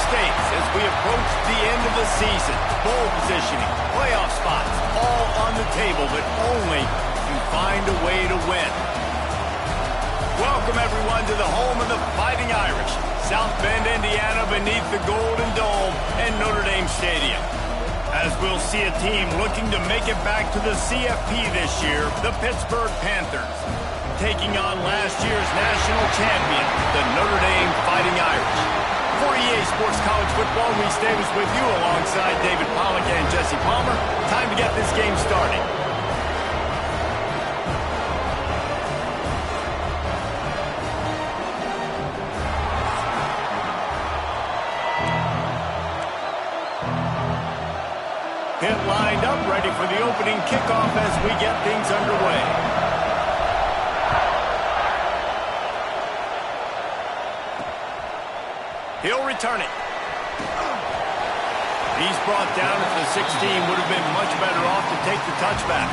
stakes as we approach the end of the season. Bowl positioning, playoff spots, all on the table, but only if you find a way to win. Welcome, everyone, to the home of the Fighting Irish, South Bend, Indiana, beneath the Golden Dome and Notre Dame Stadium. As we'll see a team looking to make it back to the CFP this year, the Pittsburgh Panthers, taking on last year's national champion, the Notre Dame Fighting Irish. For EA Sports College Football, Reese Davis with you alongside David Pollack and Jesse Palmer. Time to get this game started. Pitt lined up, ready for the opening kickoff as we get things underway. He'll return it. He's brought down at the 16. Would have been much better off to take the touchback.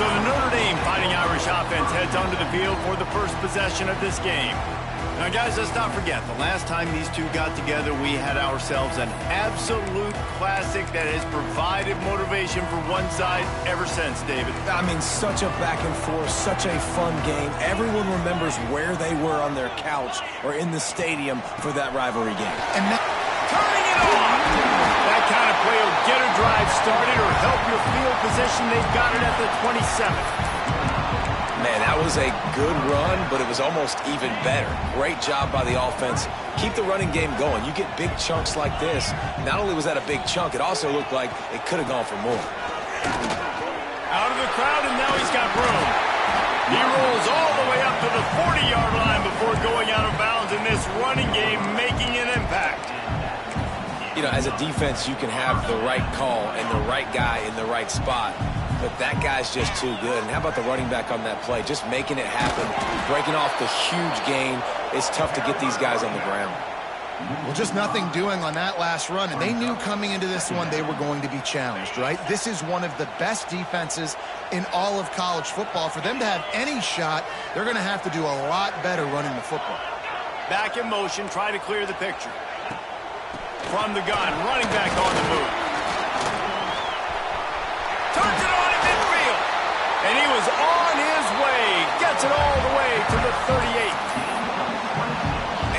So the Notre Dame Fighting Irish offense heads onto the field for the first possession of this game. Now, guys, let's not forget, the last time these two got together, we had ourselves an absolute classic that has provided motivation for one side ever since, David. I mean, such a back and forth, such a fun game. Everyone remembers where they were on their couch or in the stadium for that rivalry game. And now, turning it on! That kind of play will get a drive started or help your field position. They've got it at the 27th. Man, that was a good run, but it was almost even better. Great job by the offense. Keep the running game going. You get big chunks like this. Not only was that a big chunk, it also looked like it could have gone for more. Out of the crowd, and now he's got room. He rolls all the way up to the 40-yard line before going out of bounds in this running game, making an impact. You know, as a defense, you can have the right call and the right guy in the right spot. But that guy's just too good. And how about the running back on that play? Just making it happen, breaking off the huge gain. It's tough to get these guys on the ground. Well, just nothing doing on that last run. And they knew coming into this one they were going to be challenged, right? This is one of the best defenses in all of college football. For them to have any shot, they're going to have to do a lot better running the football. Back in motion, try to clear the picture. From the gun, running back on the move. Turns it on in midfield. And he was on his way. Gets it all the way to the 38.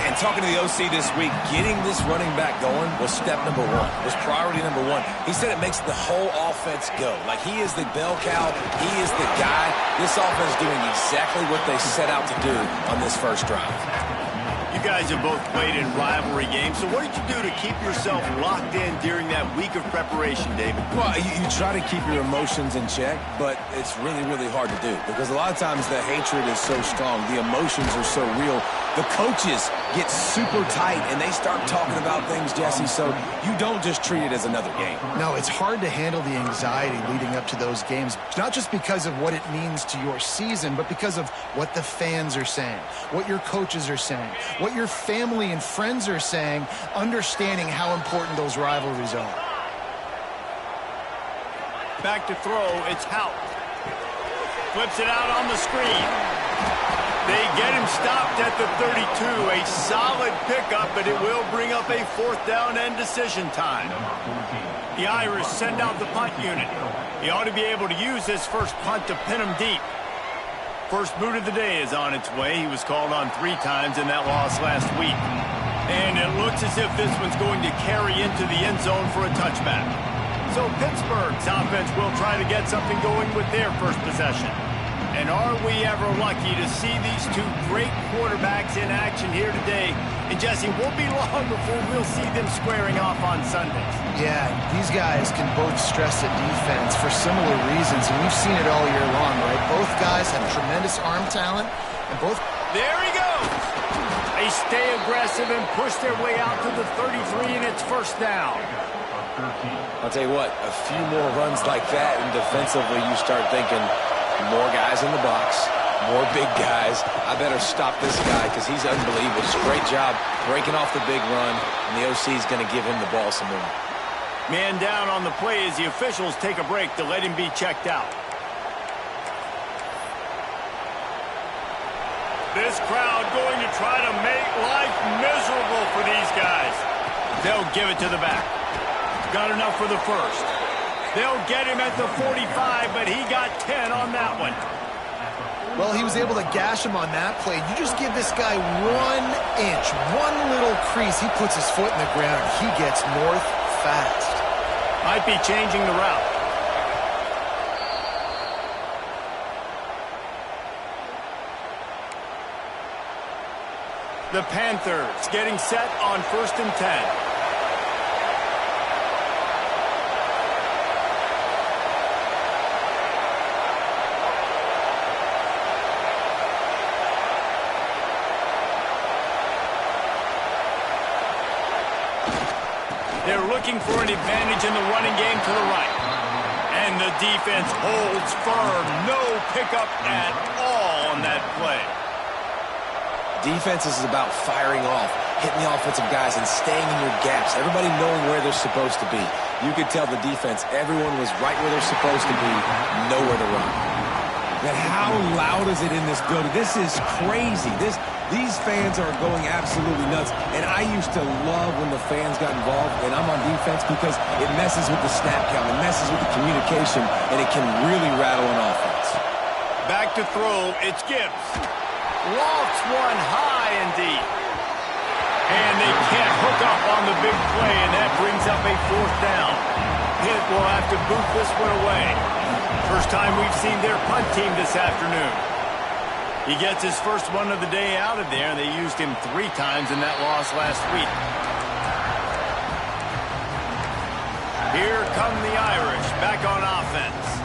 And talking to the OC this week, getting this running back going was step number one, was priority number one. He said it makes the whole offense go. Like, he is the bell cow. He is the guy. This offense is doing exactly what they set out to do on this first drive. You guys have both played in rivalry games, so what did you do to keep yourself locked in during that week of preparation, David? Well, you try to keep your emotions in check, but it's really, really hard to do because a lot of times the hatred is so strong, the emotions are so real. The coaches get super tight and they start talking about things, Jesse, so you don't just treat it as another game. No, it's hard to handle the anxiety leading up to those games, not just because of what it means to your season, but because of what the fans are saying, what your coaches are saying, what your family and friends are saying, understanding how important those rivalries are. Back to throw, it's Hout. Flips it out on the screen. They get him stopped at the 32. A solid pickup, but it will bring up a fourth down and decision time. The Irish send out the punt unit. He ought to be able to use this first punt to pin him deep. First boot of the day is on its way. He was called on 3 times in that loss last week. And it looks as if this one's going to carry into the end zone for a touchback. So Pittsburgh's offense will try to get something going with their first possession. And are we ever lucky to see these two great quarterbacks in action here today? And Jesse, won't be long before we'll see them squaring off on Sundays. Yeah, these guys can both stress the defense for similar reasons, and we've seen it all year long, right? Both guys have tremendous arm talent, and both... There he goes! They stay aggressive and push their way out to the 33, and it's first down. I'll tell you what, a few more runs like that, and defensively you start thinking... more guys in the box, more big guys. I better stop this guy because he's unbelievable. Just a great job breaking off the big run, and the OC is going to give him the ball some more. Man down on the play as the officials take a break to let him be checked out. This crowd going to try to make life miserable for these guys. They'll give it to the back. Got enough for the first. They'll get him at the 45, but he got 10 on that one. Well, he was able to gash him on that play. You just give this guy 1 inch, one little crease. He puts his foot in the ground, and he gets north fast. Might be changing the route. The Panthers getting set on 1st and 10. They're looking for an advantage in the running game to the right. And the defense holds firm. No pickup at all on that play. Defense is about firing off, hitting the offensive guys, and staying in your gaps. Everybody knowing where they're supposed to be. You could tell the defense, everyone was right where they're supposed to be, nowhere to run. And how loud is it in this building? This is crazy. These fans are going absolutely nuts. And I used to love when the fans got involved, and I'm on defense because it messes with the snap count, it messes with the communication, and it can really rattle an offense. Back to throw, it's Gibbs. Lofts one high and deep. And they can't hook up on the big play, and that brings up a 4th down. Pitt will have to boot this one away. First time we've seen their punt team this afternoon. He gets his first one of the day out of there. They used him 3 times in that loss last week. Here come the Irish back on offense.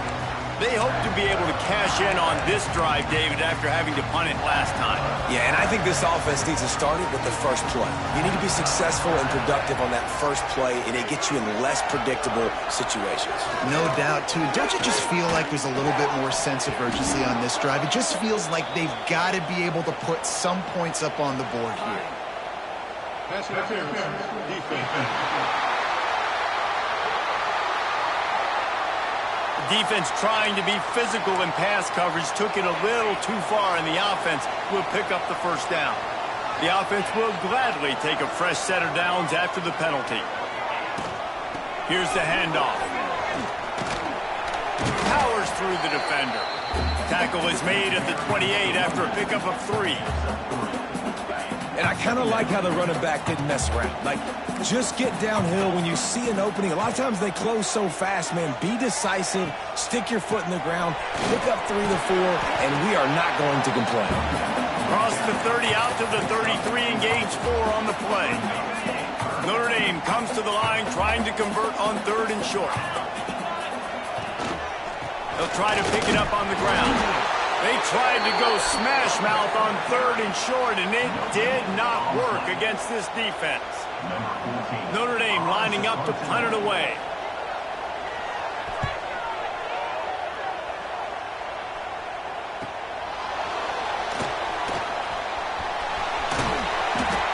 They hope to be able to cash in on this drive, David, after having to punt it last time. Yeah, and I think this offense needs to start it with the first play. You need to be successful and productive on that first play, and it gets you in less predictable situations. No doubt, too. Don't you just feel like there's a little bit more sense of urgency on this drive? It just feels like they've got to be able to put some points up on the board here. Pass interference, defense. Defense trying to be physical in pass coverage took it a little too far, and the offense will pick up the first down. The offense will gladly take a fresh set of downs after the penalty. Here's the handoff. Powers through the defender. Tackle is made at the 28 after a pickup of 3. And I kind of like how the running back didn't mess around. Like, just get downhill when you see an opening. A lot of times they close so fast, man. Be decisive, stick your foot in the ground, pick up 3 to 4, and we are not going to complain. Cross the 30 out to the 33, engage 4 on the play. Notre Dame comes to the line trying to convert on 3rd and short. They'll try to pick it up on the ground. They tried to go smash mouth on 3rd and short, and it did not work against this defense. Notre Dame lining up to punt it away.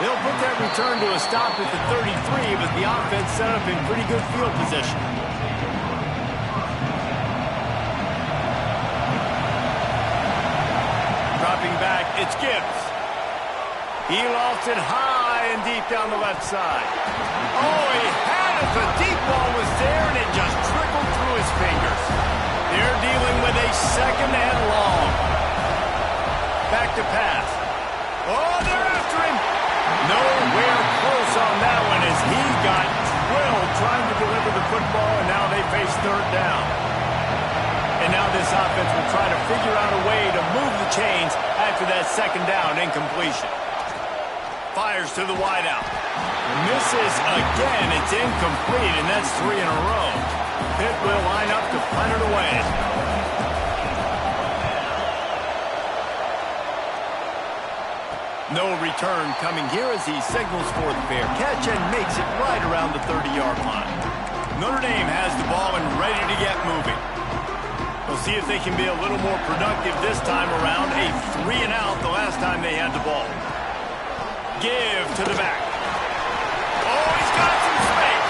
They'll put that return to a stop at the 33, but the offense set up in pretty good field position. Dropping back, it's Gibbs. He lofts it high and deep down the left side. Oh, he had it. The deep ball was there, and it just trickled through his fingers. They're dealing with a 2nd and long. Back to pass. Oh, they're after him. Nowhere close on that one as he got drilled trying to deliver the football, and now they face 3rd down. And now this offense will try to figure out a way to move the chains after that 2nd down incompletion. Fires to the wideout. Misses again. It's incomplete, and that's 3 in a row. Pitt will line up to punt it away. No return coming here as he signals for the fair catch and makes it right around the 30-yard line. Notre Dame has the ball and ready to get moving. We'll see if they can be a little more productive this time around. A 3 and out the last time they had the ball. Give to the back. Oh, he's got some space.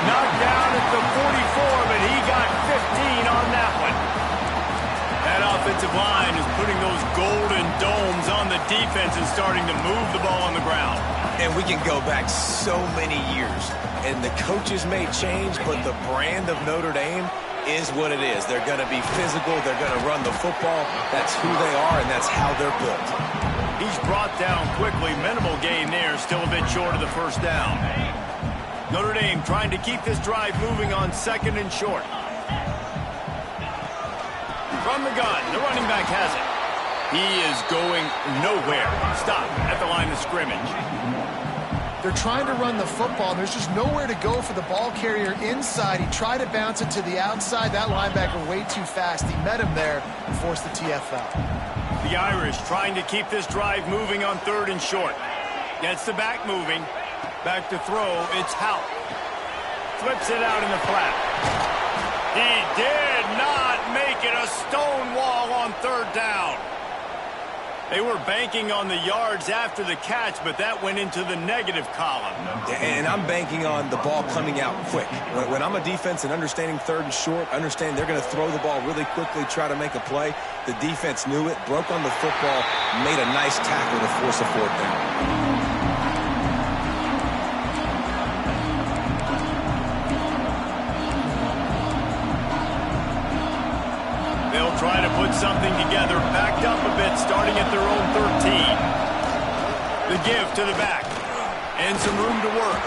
Knocked down at the 44, but he got 15 on that one. That offensive line is putting those golden domes on the defense and starting to move the ball on the ground. And we can go back so many years. And the coaches may change, but the brand of Notre Dame is what it is. They're going to be physical. They're going to run the football. That's who they are, and that's how they're built. He's brought down quickly. Minimal gain there. Still a bit short of the first down. Notre Dame trying to keep this drive moving on 2nd and short. From the gun, the running back has it. He is going nowhere. Stop at the line of scrimmage. They're trying to run the football. There's just nowhere to go for the ball carrier inside. He tried to bounce it to the outside. That linebacker way too fast. He met him there and forced the TFL. The Irish trying to keep this drive moving on 3rd and short. Gets the back moving. Back to throw. It's Hout. Flips it out in the flat. He did not make it. A stone wall on 3rd down. They were banking on the yards after the catch, but that went into the negative column. And I'm banking on the ball coming out quick. When I'm a defense and understanding 3rd and short, understand they're going to throw the ball really quickly, try to make a play. The defense knew it, broke on the football, made a nice tackle to force a 4th down. Try to put something together, backed up a bit, starting at their own 13. The give to the back, and some room to work.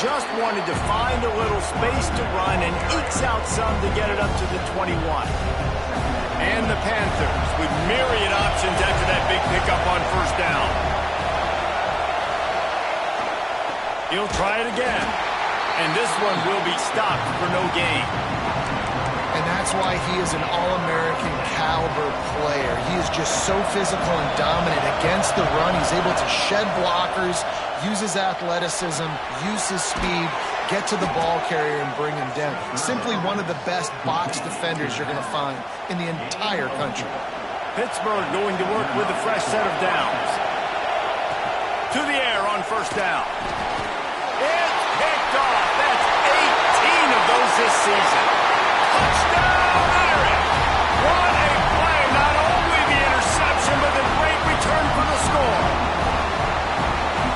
Just wanted to find a little space to run and ekes out some to get it up to the 21. And the Panthers with myriad options after that big pickup on 1st down. He'll try it again, and this one will be stopped for no gain. And that's why he is an All-American caliber player. He is just so physical and dominant against the run. He's able to shed blockers, use his athleticism, use his speed, get to the ball carrier and bring him down. Simply one of the best box defenders you're going to find in the entire country. Pittsburgh going to work with a fresh set of downs. To the air on 1st down. It's picked off. That's 18 of those this season. Touchdown, Irish! What a play! Not only the interception, but the great return for the score.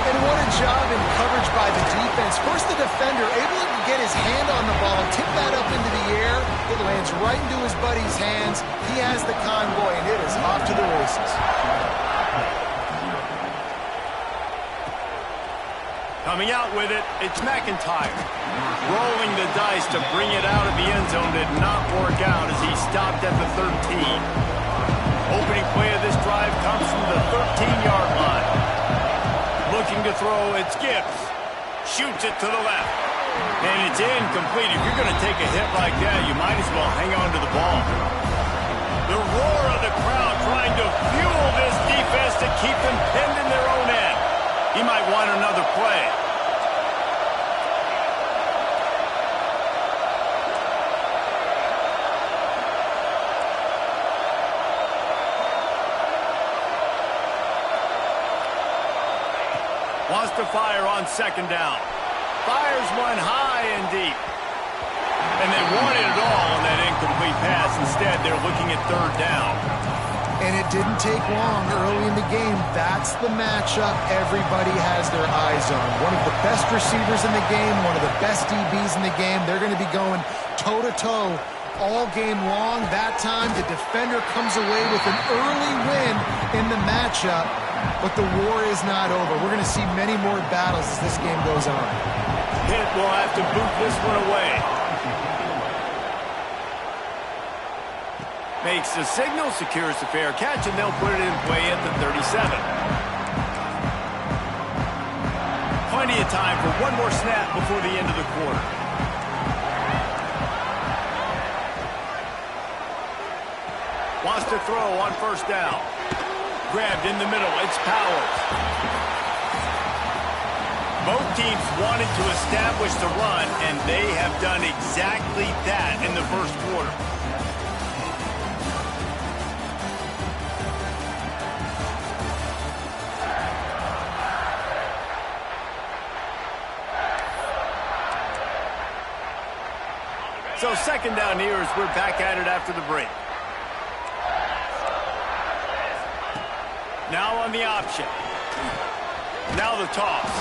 And what a job in coverage by the defense. First, the defender able to get his hand on the ball, tip that up into the air. It lands right into his buddy's hands. He has the convoy, and it is off to the races. Coming out with it, it's McIntyre. Rolling the dice to bring it out of the end zone did not work out as he stopped at the 13. Opening play of this drive comes from the 13-yard line. Looking to throw, it's Gibbs. Shoots it to the left. And it's incomplete. If you're going to take a hit like that, you might as well hang on to the ball. The roar of the crowd trying to fuel this defense to keep them pinned in their own end. He might want another play. Wants to fire on 2nd down. Fires one high and deep. And they wanted it all on that incomplete pass. Instead, they're looking at 3rd down. And it didn't take long early in the game. That's the matchup everybody has their eyes on. One of the best receivers in the game, one of the best DBs in the game. They're going to be going toe-to-toe all game long. That time, the defender comes away with an early win in the matchup. But the war is not over. We're going to see many more battles as this game goes on. Pitt will have to boot this one away. Makes the signal, secures the fair catch, and they'll put it in play at the 37. Plenty of time for one more snap before the end of the quarter. Wants to throw on 1st down. Grabbed in the middle, it's Powers. Both teams wanted to establish the run, and they have done exactly that in the 1st quarter. So 2nd down here as we're back at it after the break. Now on the option. Now the toss.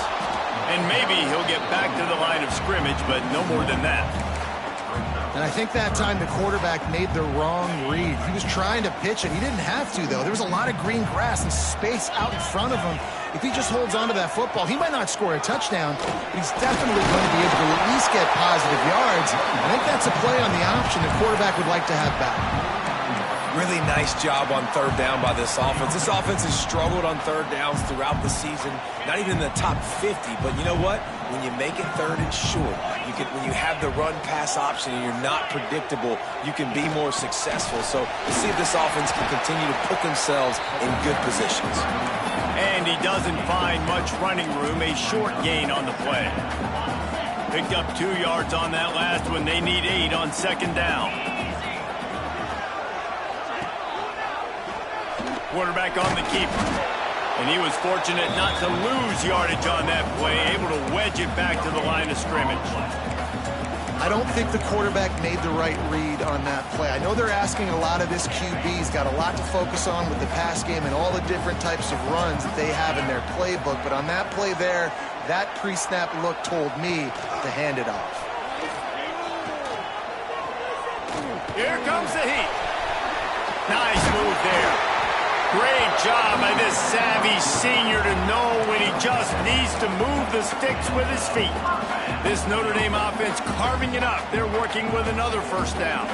And maybe he'll get back to the line of scrimmage, but no more than that. And I think that time the quarterback made the wrong read. He was trying to pitch it. He didn't have to, though. There was a lot of green grass and space out in front of him. If he just holds on to that football, he might not score a touchdown, but he's definitely going to be able to at least get positive yards. I think that's a play on the option the quarterback would like to have back. Really nice job on third down by this offense. This offense has struggled on third downs throughout the season. Not even in the top 50, but you know what? When you make it third and short, when you have the run-pass option and you're not predictable, you can be more successful. So let's see if this offense can continue to put themselves in good positions. And he doesn't find much running room, a short gain on the play. Picked up 2 yards on that last one. They need 8 on second down. Quarterback on the keeper. And he was fortunate not to lose yardage on that play, able to wedge it back to the line of scrimmage. I don't think the quarterback made the right read on that play. I know they're asking a lot of this QB. He's got a lot to focus on with the pass game and all the different types of runs that they have in their playbook. But on that play there, that pre-snap look told me to hand it off. Here comes the heat. Nice move there. Great job by this savvy senior to know when he just needs to move the sticks with his feet. This Notre Dame offense carving it up. They're working with another first down.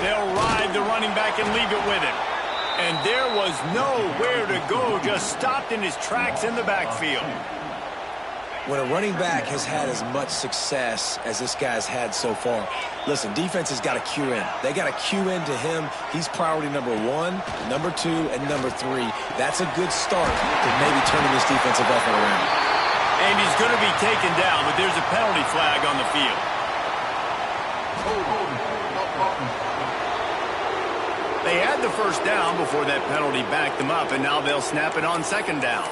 They'll ride the running back and leave it with him. And there was nowhere to go, just stopped in his tracks in the backfield. When a running back has had as much success as this guy's had so far, listen, defense has got to cue in. They got to cue in to him. He's priority number 1, number 2, and number 3. That's a good start to maybe turning this defensive effort around. And he's going to be taken down, but there's a penalty flag on the field. They had the first down before that penalty backed them up, and now they'll snap it on second down.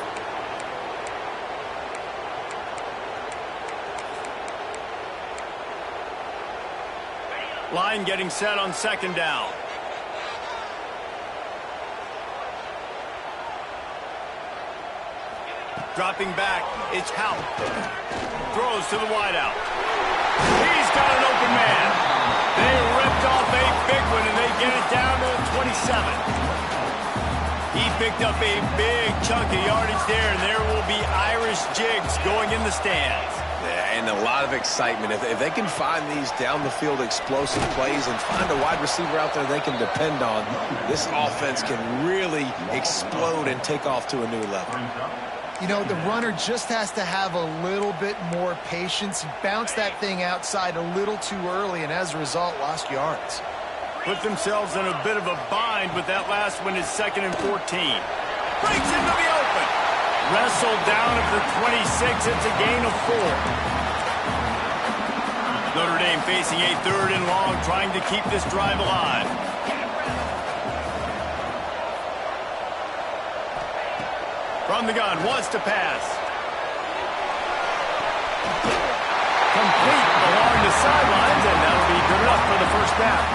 Line getting set on second down. Dropping back, it's Hout. Throws to the wideout. He's got an open man. They ripped off a big one, and they get it down to the 27. He picked up a big chunk of yardage there, and there will be Irish jigs going in the stands. And a lot of excitement. If they can find these down-the-field explosive plays and find a wide receiver out there they can depend on, this offense can really explode and take off to a new level. You know, the runner just has to have a little bit more patience. He bounced that thing outside a little too early, and as a result, lost yards. Put themselves in a bit of a bind, but that last one is 2nd and 14. Breaks into the open. Wrestled down at the 26. It's a gain of 4. Notre Dame facing a 3rd and long, trying to keep this drive alive. From the gun, wants to pass. Complete along the sidelines, and that'll be good enough for the first down.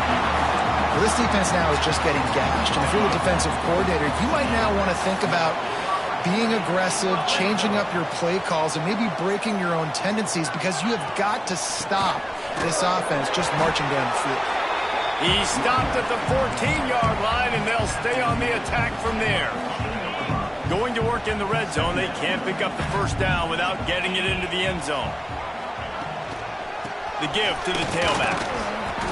Well, this defense now is just getting gashed, and if you're the defensive coordinator, you might now want to think about being aggressive, changing up your play calls, and maybe breaking your own tendencies, because you have got to stop this offense just marching down the field. He stopped at the 14-yard line, and they'll stay on the attack from there. Going to work in the red zone, they can't pick up the first down without getting it into the end zone. The give to the tailback.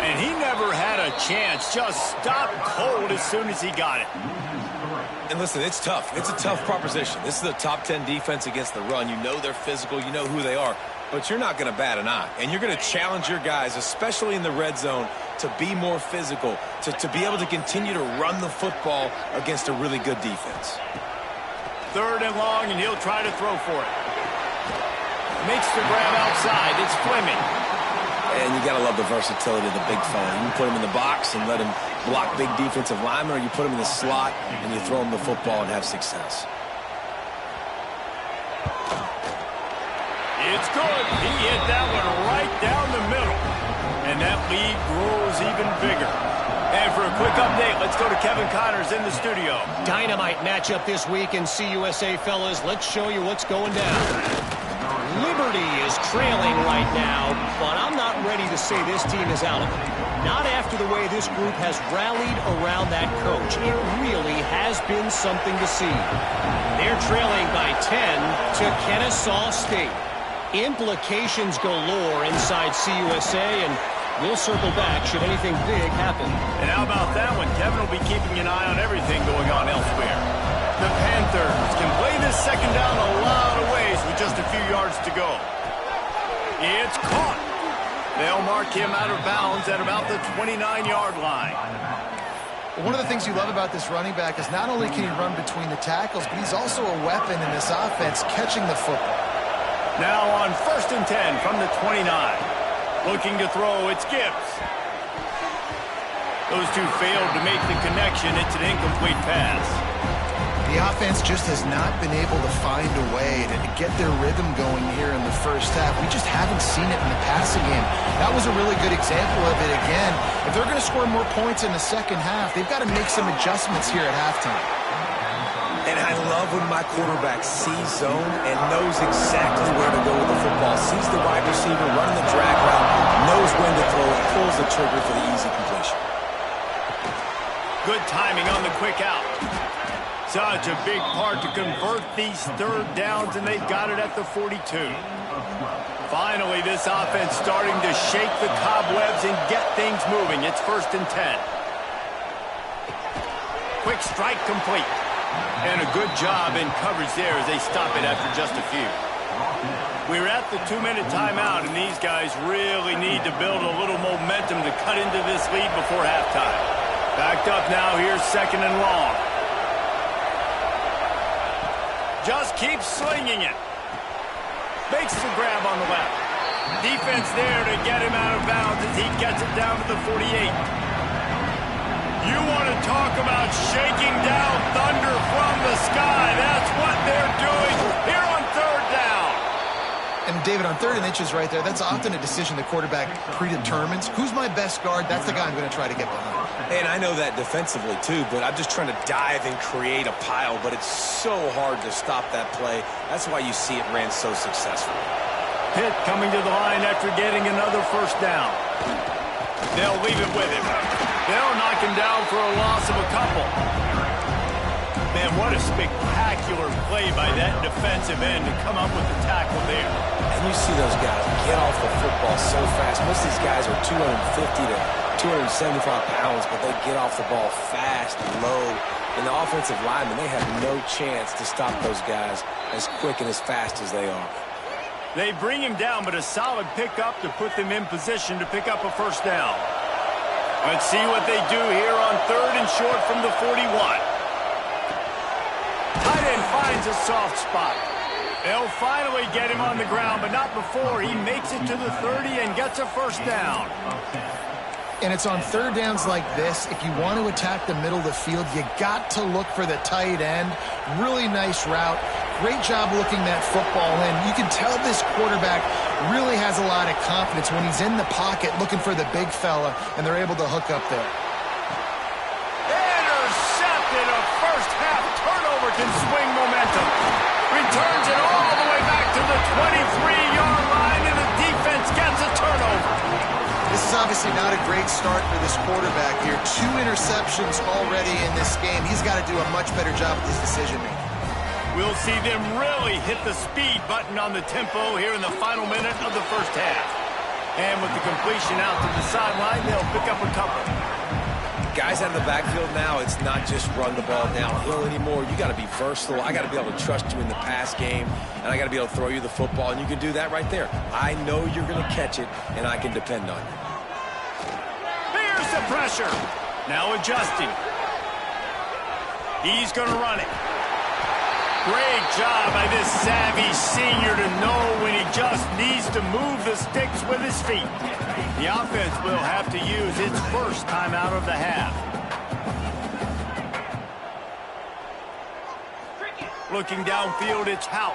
And he never had a chance, just stopped cold as soon as he got it. And listen, it's tough. It's a tough proposition. This is the top 10 defense against the run. You know they're physical. You know who they are. But you're not going to bat an eye. And you're going to challenge your guys, especially in the red zone, to be more physical, to be able to continue to run the football against a really good defense. 3rd and long, and he'll try to throw for it. Makes the grab outside. It's Fleming. And you got to love the versatility of the big fella. You can put him in the box and let him block big defensive linemen, or you put him in the slot and you throw him the football and have success. It's good. He hit that one right down the middle. And that lead grows even bigger. And for a quick update, let's go to Kevin Connors in the studio. Dynamite matchup this week in CUSA, fellas. Let's show you what's going down. Liberty is trailing right now, but I'm not ready to say this team is out of it. Not after the way this group has rallied around that coach. It really has been something to see. They're trailing by 10 to Kennesaw State. Implications galore inside CUSA, and we'll circle back should anything big happen. And how about that one? Kevin will be keeping an eye on everything going on elsewhere. The Panthers can play this second down a lot of ways with just a few yards to go. It's caught. They'll mark him out of bounds at about the 29-yard line. One of the things you love about this running back is not only can he run between the tackles, but he's also a weapon in this offense catching the football. Now on 1st and 10 from the 29. Looking to throw, it's Gibbs. Those two failed to make the connection. It's an incomplete pass. The offense just has not been able to find a way to get their rhythm going here in the first half. We just haven't seen it in the passing game. That was a really good example of it again. If they're going to score more points in the second half, they've got to make some adjustments here at halftime. And I love when my quarterback sees zone and knows exactly where to go with the football. Sees the wide receiver running the drag route, knows when to throw it, pulls the trigger for the easy completion. Good timing on the quick out. Such a big part to convert these third downs, and they've got it at the 42. Finally, this offense starting to shake the cobwebs and get things moving. It's 1st and 10. Quick strike complete. And a good job in coverage there as they stop it after just a few. We're at the 2-minute timeout, and these guys really need to build a little momentum to cut into this lead before halftime. Backed up now, here's 2nd and long. Just keeps slinging it. Makes the grab on the left. Defense there to get him out of bounds as he gets it down to the 48. You want to talk about shaking down thunder from the sky. That's what they're doing here on 3rd down. And David, on 3rd and inches right there, that's often a decision the quarterback predetermines. Who's my best guard? That's the guy I'm going to try to get behind. And I know that defensively, too, but I'm just trying to dive and create a pile, but it's so hard to stop that play. That's why you see it ran so successful. Pitt coming to the line after getting another 1st down. They'll leave it with him. They'll knock him down for a loss of a couple. Man, what a spectacular play by that defensive end to come up with the tackle there. And you see those guys get off the football so fast. Most of these guys are 250 to 275 pounds, but they get off the ball fast and low. And the offensive linemen, they have no chance to stop those guys as quick and as fast as they are. They bring him down, but a solid pickup to put them in position to pick up a 1st down. Let's see what they do here on 3rd and short from the 41. Tight end finds a soft spot. They'll finally get him on the ground, but not before he makes it to the 30 and gets a 1st down. And it's on 3rd downs like this. If you want to attack the middle of the field, you got to look for the tight end. Really nice route. Great job looking that football in. You can tell this quarterback really has a lot of confidence when he's in the pocket looking for the big fella, and they're able to hook up there. Intercepted. A first-half turnover can swing momentum. Returns it all the way back to the 23-yard line, and the defense gets a turnover. This is obviously not a great start for this quarterback here. 2 interceptions already in this game. He's got to do a much better job with his decision-making. We'll see them really hit the speed button on the tempo here in the final minute of the first half. And with the completion out to the sideline, they'll pick up a couple. Guys out of the backfield now, it's not just run the ball downhill anymore. You got to be versatile. I got to be able to trust you in the pass game, and I got to be able to throw you the football, and you can do that right there. I know you're going to catch it, and I can depend on you. Here's the pressure. Now adjusting. He's going to run it. Great job by this savvy senior to know when he just needs to move the sticks with his feet. The offense will have to use its first timeout of the half. Looking downfield, it's Hout.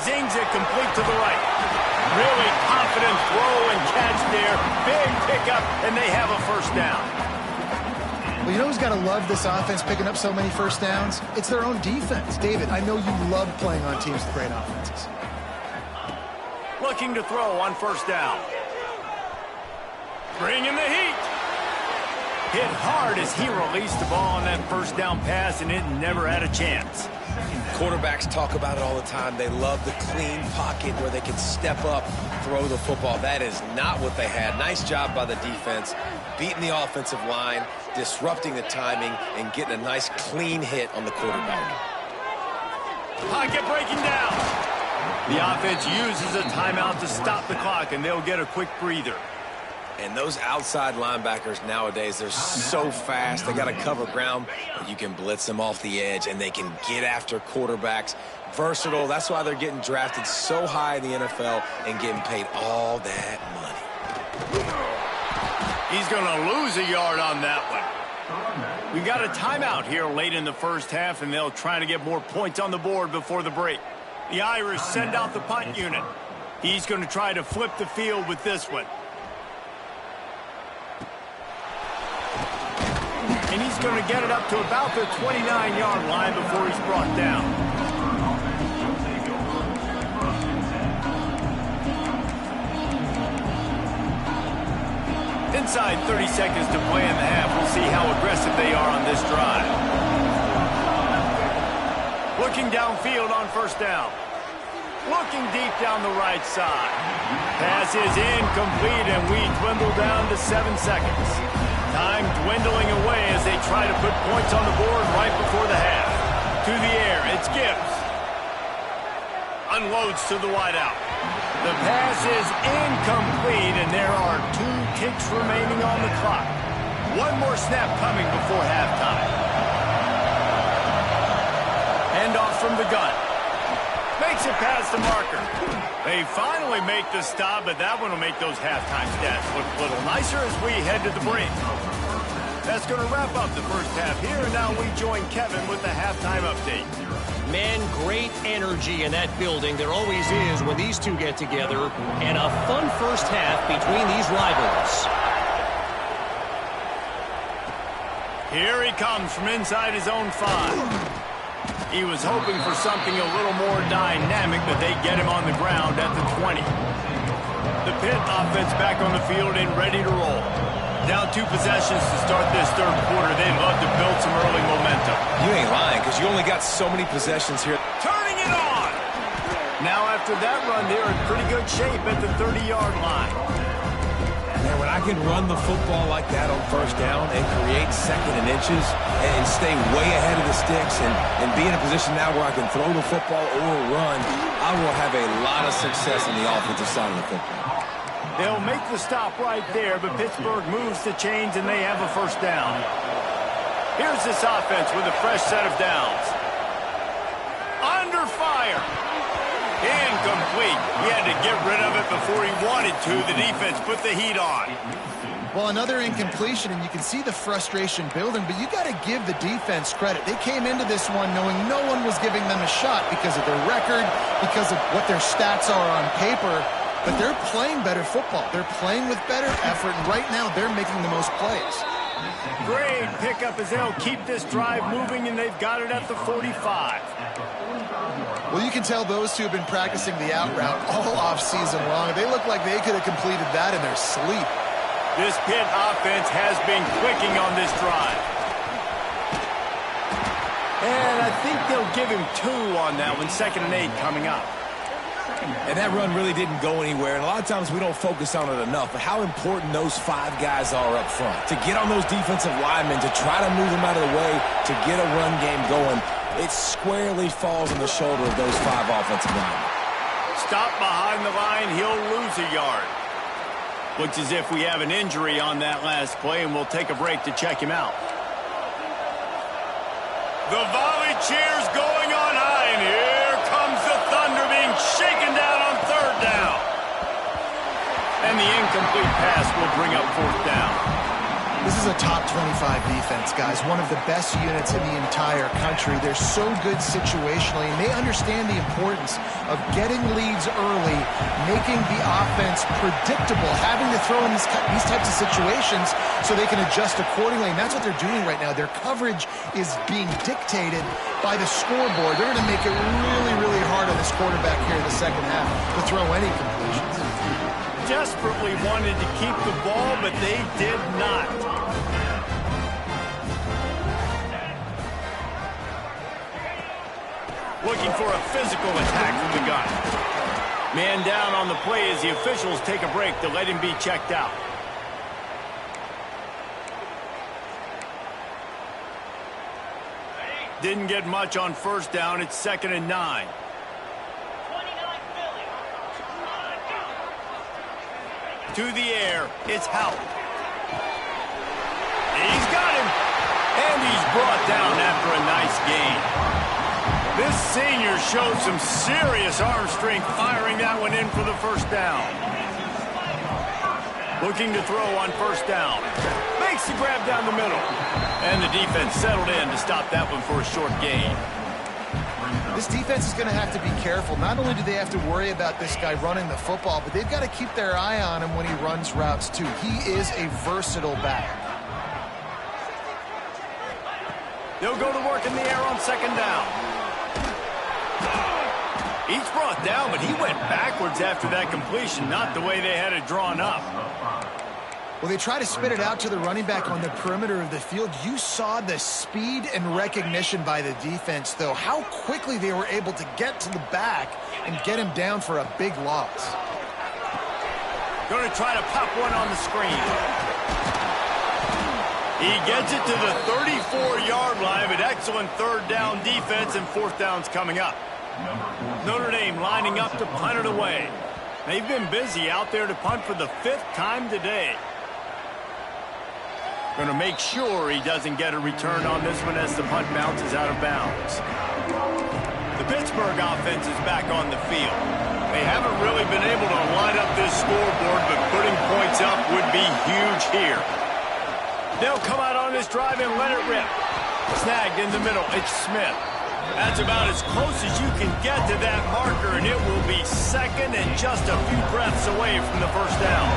Zings it complete to the right. Really confident throw and catch there. Big pickup, and they have a first down. Well, you know who's got to love this offense picking up so many first downs? It's their own defense. David, I know you love playing on teams with great offenses. Looking to throw on first down. Bringing the heat. Hit hard as he released the ball on that first down pass, and it never had a chance. Quarterbacks talk about it all the time. They love the clean pocket where they can step up, throw the football. That is not what they had. Nice job by the defense, beating the offensive line, disrupting the timing, and getting a nice clean hit on the quarterback. Pocket breaking down. The offense uses a timeout to stop the clock, and they'll get a quick breather. And those outside linebackers nowadays, they're so fast. They got to cover ground, but you can blitz them off the edge, and they can get after quarterbacks. Versatile. That's why they're getting drafted so high in the NFL and getting paid all that money. He's going to lose a yard on that one. We got a timeout here late in the first half, and they'll try to get more points on the board before the break. The Irish send out the punt unit. He's going to try to flip the field with this one. And he's going to get it up to about the 29-yard line before he's brought down. Inside 30 seconds to play in the half. We'll see how aggressive they are on this drive. Looking downfield on first down. Looking deep down the right side. Pass is incomplete, and we dwindle down to 7 seconds. Time dwindling away as they try to put points on the board right before the half. To the air, it's Gibbs. Unloads to the wideout. The pass is incomplete, and there are 2 kicks remaining on the clock. One more snap coming before halftime. Handoff from the gun. Makes it past the marker. They finally make the stop, but that one will make those halftime stats look a little nicer as we head to the break. That's going to wrap up the first half here, and now we join Kevin with the halftime update. Man, great energy in that building. There always is when these two get together, and a fun first half between these rivals. Here he comes from inside his own 5. He was hoping for something a little more dynamic, but they get him on the ground at the 20. The Pitt offense back on the field and ready to roll. Down 2 possessions to start this third quarter. They'd love to build some early momentum. You ain't lying, because you only got so many possessions here. Turning it on! Now after that run, they're in pretty good shape at the 30-yard line. Man, when I can run the football like that on first down and create second and inches and stay way ahead of the sticks and be in a position now where I can throw the football or run, I will have a lot of success on the offensive side of the football. They'll make the stop right there, but Pittsburgh moves the chains and they have a first down. Here's this offense with a fresh set of downs. Under fire. Incomplete. He had to get rid of it before he wanted to. The defense put the heat on. Well, another incompletion, and you can see the frustration building, but you got to give the defense credit. They came into this one knowing no one was giving them a shot because of their record, because of what their stats are on paper, but they're playing better football. They're playing with better effort, and right now they're making the most plays. Great pickup as they'll keep this drive moving, and they've got it at the 45. Well, you can tell those two have been practicing the out route all off-season long. They look like they could have completed that in their sleep. This Pitt offense has been clicking on this drive. And I think they'll give him 2 on that one. 2nd and 8 coming up. And that run really didn't go anywhere. And a lot of times we don't focus on it enough, but how important those 5 guys are up front. To get on those defensive linemen, to try to move them out of the way, to get a run game going, it squarely falls on the shoulder of those 5 offensive linemen. Stop behind the line, he'll lose a yard. Looks as if we have an injury on that last play, and we'll take a break to check him out. The volley cheers going on high, and here comes the Thunder being shaken down on 3rd down. And the incomplete pass will bring up 4th down. This is a top 25 defense, guys. One of the best units in the entire country. They're so good situationally, and they understand the importance of getting leads early, making the offense predictable, having to throw in these types of situations so they can adjust accordingly. And that's what they're doing right now. Their coverage is being dictated by the scoreboard. They're going to make it really, really hard on this quarterback here in the second half to throw any completions. Desperately wanted to keep the ball, but they did not. Looking for a physical attack from the gun. Man down on the play as the officials take a break to let him be checked out. Didn't get much on first down. It's 2nd and 9. To the air, it's Hout. He's got him. And he's brought down after a nice gain. This senior showed some serious arm strength firing that one in for the first down. Looking to throw on first down. Makes the grab down the middle. And the defense settled in to stop that one for a short gain. This defense is going to have to be careful. Not only do they have to worry about this guy running the football, but they've got to keep their eye on him when he runs routes too. He is a versatile back. They'll go to work in the air on second down. He's brought down, but he went backwards after that completion, not the way they had it drawn up. Well, they try to spit it out to the running back on the perimeter of the field. You saw the speed and recognition by the defense, though. How quickly they were able to get to the back and get him down for a big loss. Going to try to pop one on the screen. He gets it to the 34-yard line, but excellent third down defense, and fourth down's coming up. Notre Dame lining up to punt it away. They've been busy out there to punt for the 5th time today. Going to make sure he doesn't get a return on this one as the punt bounces out of bounds. The Pittsburgh offense is back on the field. They haven't really been able to line up this scoreboard, but putting points up would be huge here. They'll come out on this drive and let it rip. Snagged in the middle. It's Smith. That's about as close as you can get to that marker, and it will be second and just a few breaths away from the first down.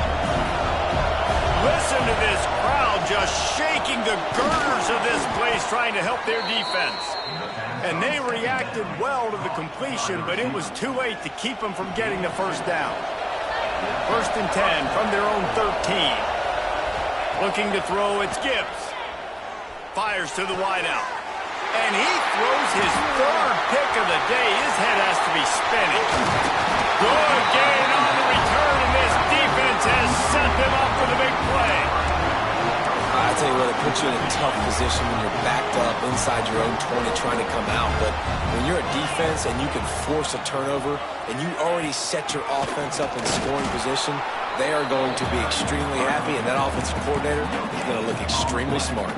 Listen to this crowd just shaking the girders of this place trying to help their defense. And they reacted well to the completion, but it was too late to keep them from getting the first down. 1st and 10 from their own 13. Looking to throw, it's Gibbs. Fires to the wideout. And he throws his 3rd pick of the day. His head has to be spinning. Good gain on the return, and this defense has set them up for the big play. I tell you what, it puts you in a tough position when you're backed up inside your own 20 trying to come out. But when you're a defense and you can force a turnover and you already set your offense up in scoring position, they are going to be extremely happy, and that offensive coordinator is going to look extremely smart.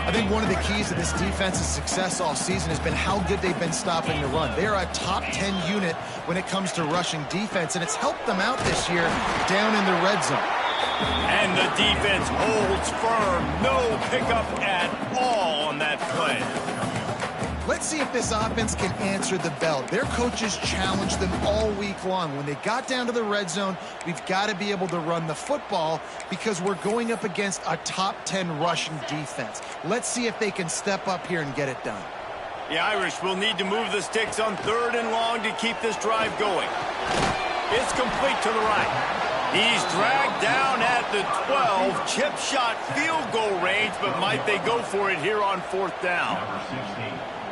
I think one of the keys to this defense's success all season has been how good they've been stopping the run. They are a top 10 unit when it comes to rushing defense, and it's helped them out this year down in the red zone. And the defense holds firm. No pickup at all on that play. Let's see if this offense can answer the bell. Their coaches challenged them all week long. When they got down to the red zone, we've got to be able to run the football because we're going up against a top 10 rushing defense. Let's see if they can step up here and get it done. The Irish will need to move the sticks on 3rd and long to keep this drive going. It's complete to the right. He's dragged down at the 12. Chip shot field goal range, but might they go for it here on 4th down?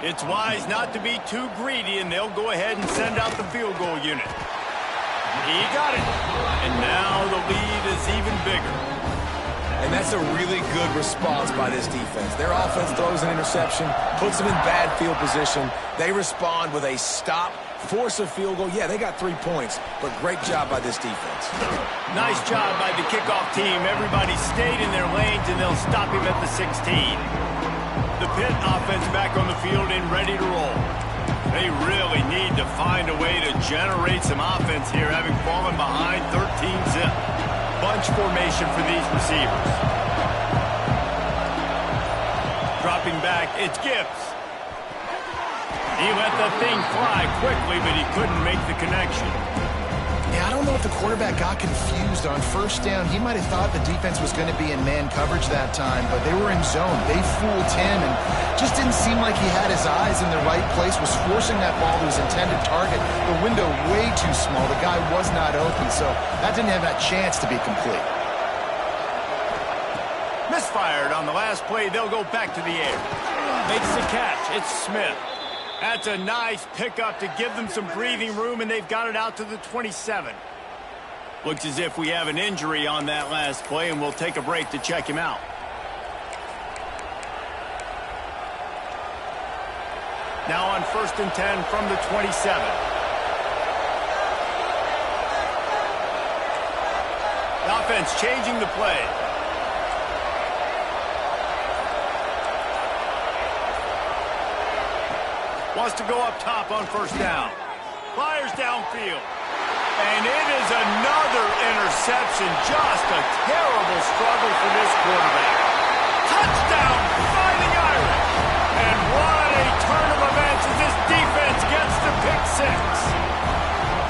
It's wise not to be too greedy, and they'll go ahead and send out the field goal unit. He got it. And now the lead is even bigger. And that's a really good response by this defense. Their offense throws an interception, puts them in bad field position. They respond with a stop, force a field goal. Yeah, they got 3 points, but great job by this defense. Nice job by the kickoff team. Everybody stayed in their lanes, and they'll stop him at the 16. The Pitt offense back on the field and ready to roll. They really need to find a way to generate some offense here, having fallen behind 13-zip. Bunch formation for these receivers. back. It's Gibbs. He let the thing fly quickly, but he couldn't make the connection. Yeah, I don't know if the quarterback got confused on first down. He might have thought the defense was going to be in man coverage that time, but they were in zone. They fooled him and just didn't seem like he had his eyes in the right place, was forcing that ball to his intended target. The window way too small. The guy was not open, so that didn't have that chance to be complete. Misfired on the last play. They'll go back to the air. Makes the catch. It's Smith. That's a nice pickup to give them some breathing room, and they've got it out to the 27. Looks as if we have an injury on that last play, and we'll take a break to check him out. Now on 1st and 10 from the 27. The offense changing the play. Wants to go up top on 1st down. Fires downfield. And it is another interception. Just a terrible struggle for this quarterback. Touchdown, Fighting Irish. And what a turn of events as this defense gets the pick 6.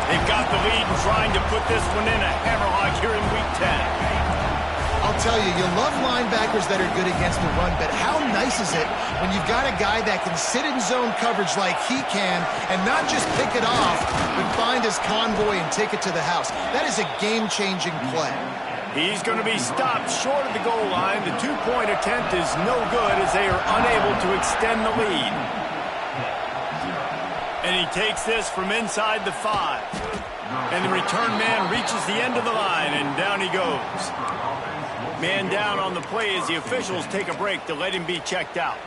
They've got the lead and trying to put this one in a hammerlock here in Week 10. I'll tell you, you love linebackers that are good against the run, but how nice is it when you've got a guy that can sit in zone coverage like he can and not just pick it off, but find his convoy and take it to the house. That is a game-changing play. He's going to be stopped short of the goal line. The two-point attempt is no good as they are unable to extend the lead. And he takes this from inside the 5. And the return man reaches the end of the line, and down he goes. Man down on the play as the officials take a break to let him be checked out.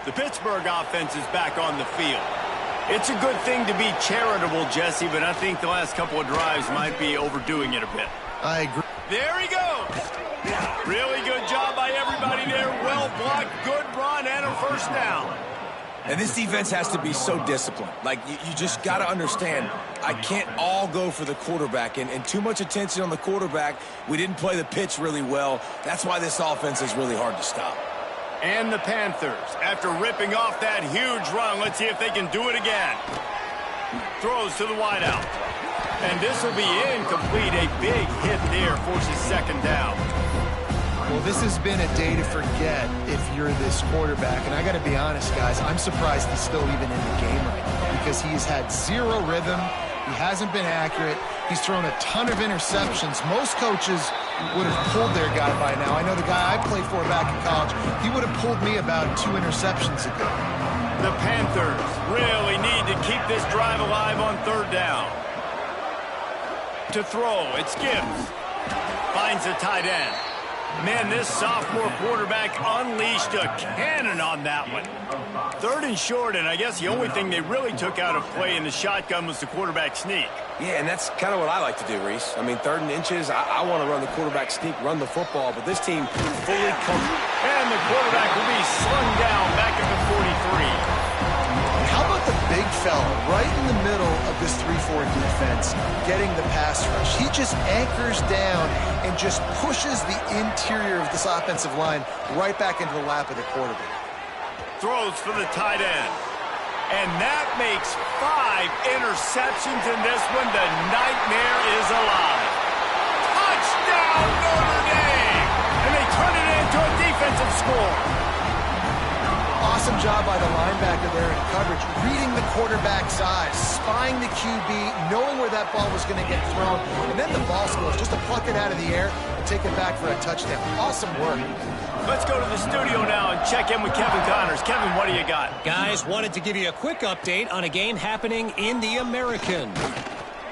The Pittsburgh offense is back on the field. It's a good thing to be charitable, Jesse, but I think the last couple of drives might be overdoing it a bit. I agree. There he goes. Really good job by everybody there. Well blocked, good run, and a 1st down. And this defense has to be so disciplined. Like, you just got to understand, I can't all go for the quarterback. And too much attention on the quarterback. We didn't play the pitch really well. That's why this offense is really hard to stop. And the Panthers, after ripping off that huge run, let's see if they can do it again. Throws to the wideout. And this will be incomplete. A big hit there forces 2nd down. Well, this has been a day to forget if you're this quarterback. And I got to be honest, guys, I'm surprised he's still even in the game right now because he's had zero rhythm. He hasn't been accurate. He's thrown a ton of interceptions. Most coaches would have pulled their guy by now. I know the guy I played for back in college, he would have pulled me about 2 interceptions ago. The Panthers really need to keep this drive alive on 3rd down. To throw, it's Gibbs. Finds the tight end. Man, this sophomore quarterback unleashed a cannon on that one. 3rd and short, and I guess the only thing they really took out of play in the shotgun was the quarterback sneak. Yeah, and that's kind of what I like to do, Reese. I mean, 3rd and inches, I want to run the quarterback sneak, run the football, but this team fully comes. And the quarterback will be slung down back at the 43. How about the big fella right in the middle of this 3-4 defense getting the pass rush? He just anchors down and just pushes the interior of this offensive line right back into the lap of the quarterback. Throws for the tight end. And that makes 5 interceptions in this one. The nightmare is alive. Touchdown, Notre Dame! And they turn it into a defensive score. Awesome job by the linebacker there in coverage, reading the quarterback's eyes, spying the QB, knowing where that ball was going to get thrown, and then the ball scores, just to pluck it out of the air and take it back for a touchdown. Awesome work. Let's go to the studio now and check in with Kevin Connors. Kevin, what do you got? Guys, wanted to give you a quick update on a game happening in the American.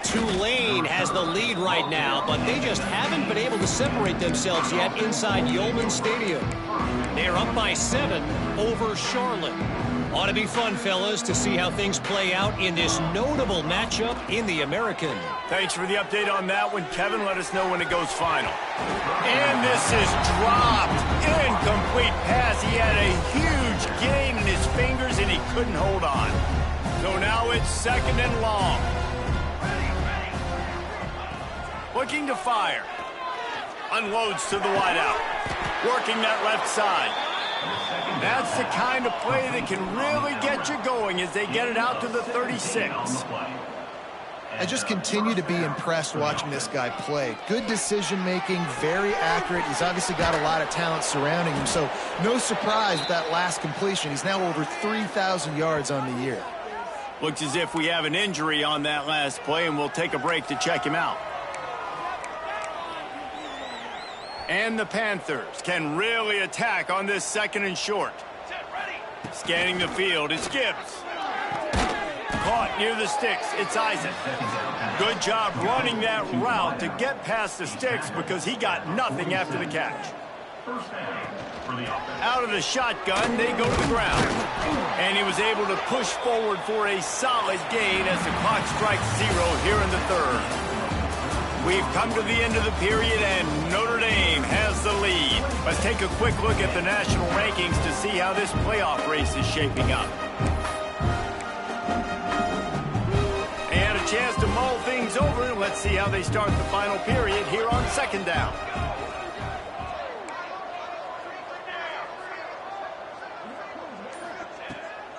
Tulane has the lead right now, but they just haven't been able to separate themselves yet inside Yulman Stadium. They're up by 7 over Charlotte. Ought to be fun, fellas, to see how things play out in this notable matchup in the American. Thanks for the update on that one, Kevin. Let us know when it goes final. And this is dropped. Incomplete pass. He had a huge gain in his fingers, and he couldn't hold on. So now it's 2nd and long. Looking to fire. Unloads to the wideout. Working that left side. That's the kind of play that can really get you going as they get it out to the 36. I just continue to be impressed watching this guy play. Good decision-making, very accurate. He's obviously got a lot of talent surrounding him, so no surprise with that last completion. He's now over 3,000 yards on the year. Looks as if we have an injury on that last play, and we'll take a break to check him out. And the Panthers can really attack on this 2nd and short. Scanning the field, it's Gibbs. Caught near the sticks, it's Isaac. Good job running that route to get past the sticks because he got nothing after the catch. Out of the shotgun, they go to the ground. And he was able to push forward for a solid gain as the clock strikes 0 here in the 3rd. We've come to the end of the period, and Notre Dame has the lead. Let's take a quick look at the national rankings to see how this playoff race is shaping up. And a chance to mull things over. Let's see how they start the final period here on 2nd down.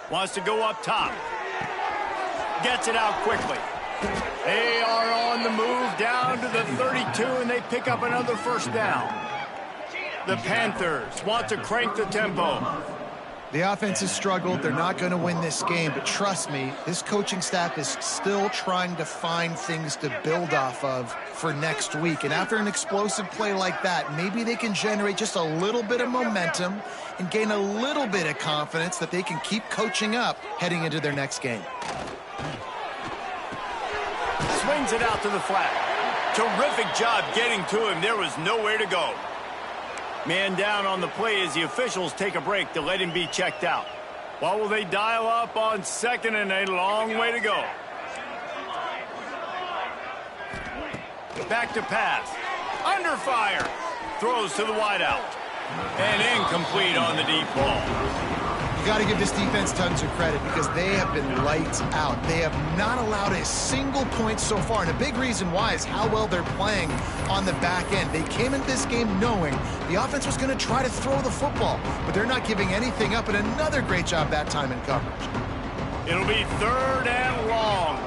Wants to go up top. Gets it out quickly. They are on the move down to the 32, and they pick up another 1st down. The Panthers want to crank the tempo. The offense has struggled. They're not going to win this game, but trust me, this coaching staff is still trying to find things to build off of for next week. And after an explosive play like that, maybe they can generate just a little bit of momentum and gain a little bit of confidence that they can keep coaching up heading into their next game. Swings it out to the flat. Terrific job getting to him. There was nowhere to go. Man down on the play as the officials take a break to let him be checked out. What will they dial up on 2nd and a long way to go? Back to pass. Under fire. Throws to the wideout. And incomplete on the deep ball. You got to give this defense tons of credit because they have been lights out. They have not allowed a single point so far, and a big reason why is how well they're playing on the back end. They came into this game knowing the offense was going to try to throw the football, but they're not giving anything up, and another great job that time in coverage. It'll be 3rd and long.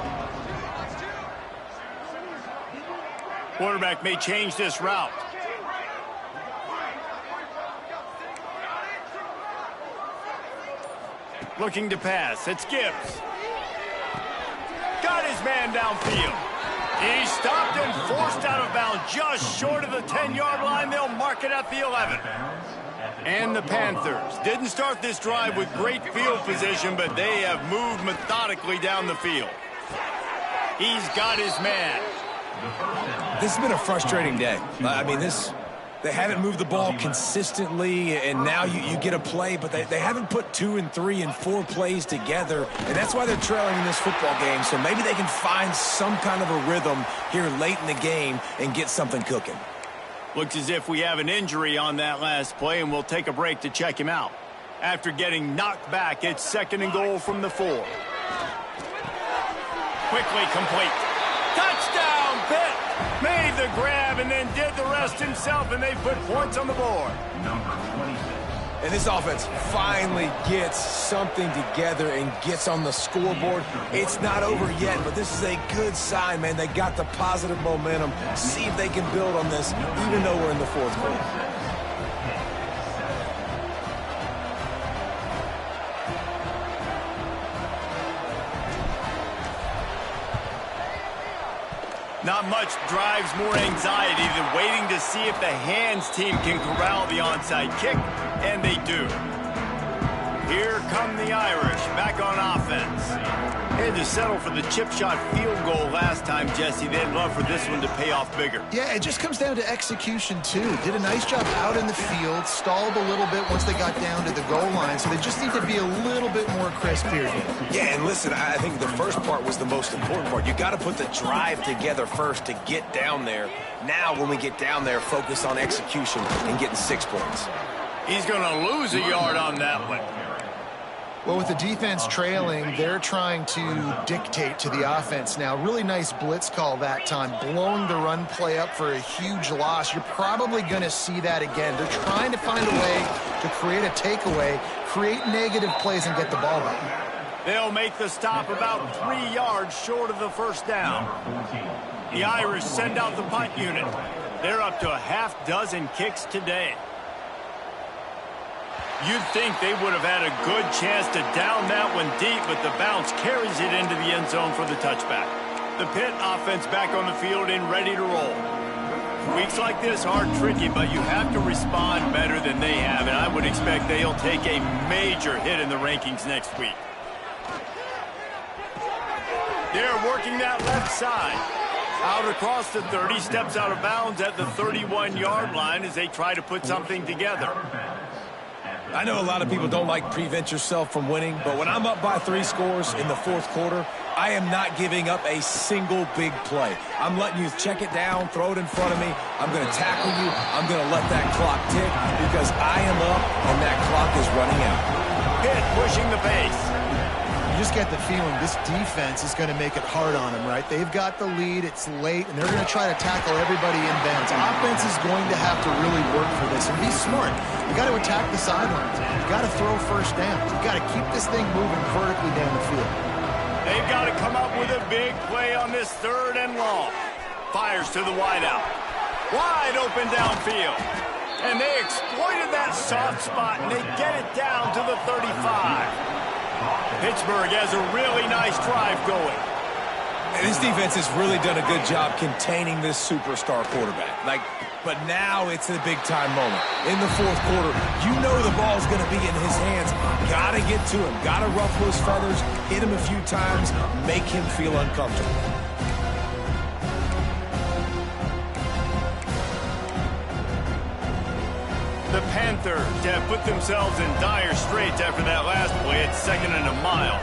Quarterback may change this route. Looking to pass. It's Gibbs. Got his man downfield. He stopped and forced out of bounds just short of the 10-yard line. They'll mark it at the 11. And the Panthers didn't start this drive with great field position, but they have moved methodically down the field. He's got his man. This has been a frustrating day. I mean, they haven't moved the ball consistently, and now you get a play, but they haven't put 2 and 3 and 4 plays together, and that's why they're trailing in this football game. So maybe they can find some kind of a rhythm here late in the game and get something cooking. Looks as if we have an injury on that last play, and we'll take a break to check him out. After getting knocked back, it's 2nd and goal from the 4. Quickly complete. Touchdown, Pitt! Made the grab and then did the rest himself, and they put points on the board. And this offense finally gets something together and gets on the scoreboard. It's not over yet, but this is a good sign, man. They got the positive momentum. See if they can build on this, even though we're in the 4th quarter. Not much drives more anxiety than waiting to see if the hands team can corral the onside kick, and they do. Here come the Irish, back on offense. They had to settle for the chip shot field goal last time, Jesse. They'd love for this one to pay off bigger. Yeah, it just comes down to execution, too. Did a nice job out in the field, stalled a little bit once they got down to the goal line, so they just need to be a little bit more crisp here. Yeah, and listen, I think the first part was the most important part. You got to put the drive together first to get down there. Now, when we get down there, focus on execution and getting 6 points. He's going to lose a yard on that one. Well, with the defense trailing, they're trying to dictate to the offense now. Really nice blitz call that time, blowing the run play up for a huge loss. You're probably going to see that again. They're trying to find a way to create a takeaway, create negative plays and get the ball back. They'll make the stop about 3 yards short of the first down. The Irish send out the punt unit. They're up to a half dozen kicks today. You'd think they would have had a good chance to down that one deep, but the bounce carries it into the end zone for the touchback. The Pitt offense back on the field and ready to roll. Weeks like this are tricky, but you have to respond better than they have, and I would expect they'll take a major hit in the rankings next week. They're working that left side. Out across the 30, steps out of bounds at the 31-yard line as they try to put something together. I know a lot of people don't like prevent yourself from winning, but when I'm up by 3 scores in the fourth quarter, I am not giving up a single big play. I'm letting you check it down, throw it in front of me. I'm going to tackle you. I'm going to let that clock tick because I am up and that clock is running out. Pitt pushing the pace. You just get the feeling this defense is going to make it hard on them, right? They've got the lead, it's late, and they're going to try to tackle everybody in bounds. Offense is going to have to really work for this and be smart. You got to attack the sidelines. You got to throw first downs. You got to keep this thing moving vertically down the field. They've got to come up with a big play on this 3rd and long. Fires to the wideout. Wide open downfield. And they exploited that soft spot, and they get it down to the 35. Pittsburgh has a really nice drive going. And this defense has really done a good job containing this superstar quarterback. But now it's a big-time moment. In the fourth quarter, you know the ball's going to be in his hands. Got to get to him. Got to ruffle his feathers, hit him a few times, make him feel uncomfortable. The Panthers have put themselves in dire straits after that last play. It's 2nd and a mile.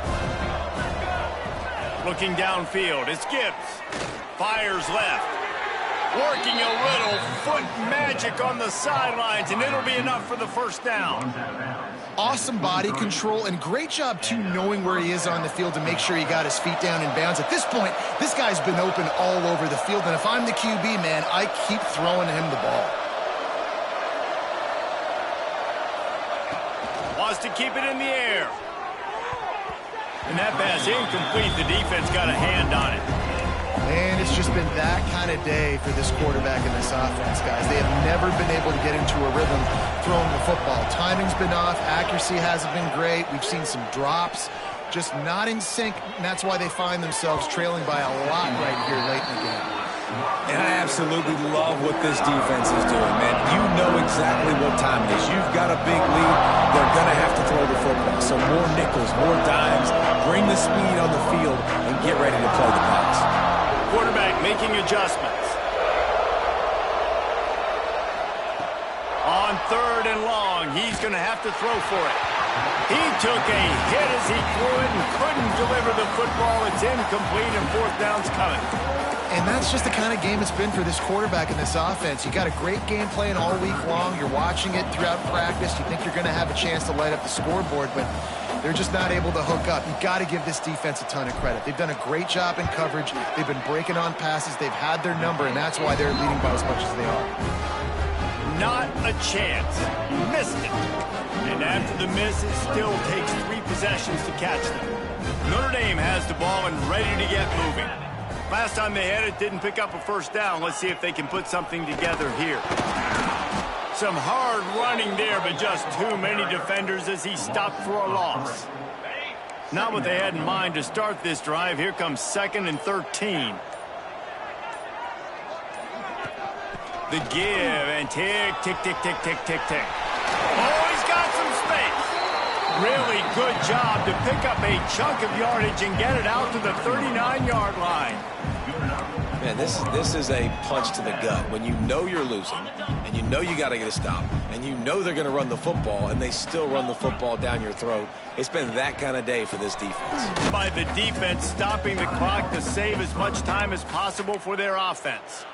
Looking downfield, it's Gibbs. Fires left. Working a little foot magic on the sidelines, and it'll be enough for the first down. Awesome body control, and great job, too, knowing where he is on the field to make sure he got his feet down in bounds. At this point, this guy's been open all over the field, and if I'm the QB, man, I keep throwing him the ball. Wants to keep it in the air. And that pass incomplete. The defense got a hand on it. And it's just been that kind of day for this quarterback and this offense, guys. They have never been able to get into a rhythm throwing the football. Timing's been off. Accuracy hasn't been great. We've seen some drops. Just not in sync, and that's why they find themselves trailing by a lot right here late in the game. And I absolutely love what this defense is doing, man. You know exactly what time it is. You've got a big lead. They're going to have to throw the football. So more nickels, more dimes. Bring the speed on the field and get ready to play the pass. Quarterback making adjustments. On 3rd and long, he's going to have to throw for it. He took a hit as he threw it and couldn't deliver the football. It's incomplete and 4th down's coming. And that's just the kind of game it's been for this quarterback and this offense. You got a great game plan all week long. You're watching it throughout practice. You think you're going to have a chance to light up the scoreboard, but they're just not able to hook up. You've got to give this defense a ton of credit. They've done a great job in coverage. They've been breaking on passes. They've had their number, and that's why they're leading by as much as they are. Not a chance. Missed it. And after the miss, it still takes 3 possessions to catch them. Notre Dame has the ball and ready to get moving. Last time they had it, didn't pick up a first down. Let's see if they can put something together here. Some hard running there, but just too many defenders as he stopped for a loss. Not what they had in mind to start this drive. Here comes 2nd and 13. The give, and tick, tick, tick, tick, tick, tick, tick. Oh, he's got some space. Really good job to pick up a chunk of yardage and get it out to the 39-yard line. Man, this is a punch to the gut. When you know you're losing, and you know you got to get a stop, and you know they're going to run the football, and they still run the football down your throat, it's been that kind of day for this defense. By the defense stopping the clock to save as much time as possible for their offense.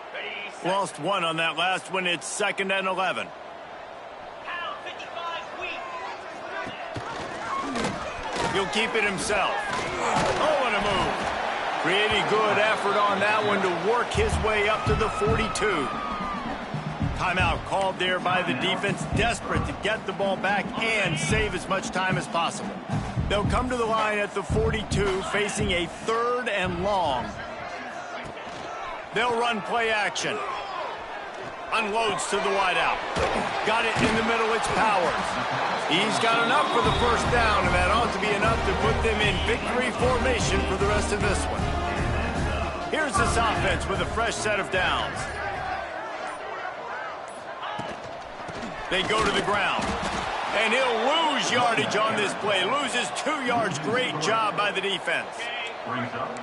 Lost 1 on that last one. It's 2nd and 11. He'll keep it himself. Oh, and a move. Pretty good effort on that one to work his way up to the 42. Timeout called there by the defense, desperate to get the ball back and save as much time as possible. They'll come to the line at the 42, facing a 3rd and long. They'll run play action. Unloads to the wideout. Got it in the middle, it's Powers. He's got enough for the first down, and that ought to be enough to put them in victory formation for the rest of this one. Here's this offense with a fresh set of downs. They go to the ground. And he'll lose yardage on this play. Loses 2 yards. Great job by the defense.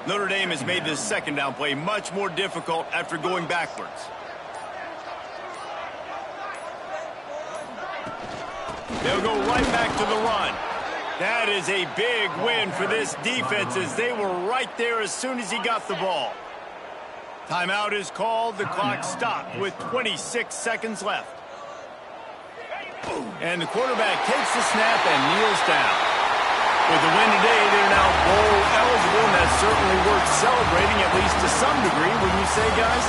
Notre Dame has made this second down play much more difficult after going backwards. They'll go right back to the run. That is a big win for this defense as they were right there as soon as he got the ball. Timeout is called. The clock stopped with 26 seconds left. And the quarterback takes the snap and kneels down. With the win today, they're now bowl eligible, and that's certainly worth celebrating, at least to some degree, wouldn't you say, guys?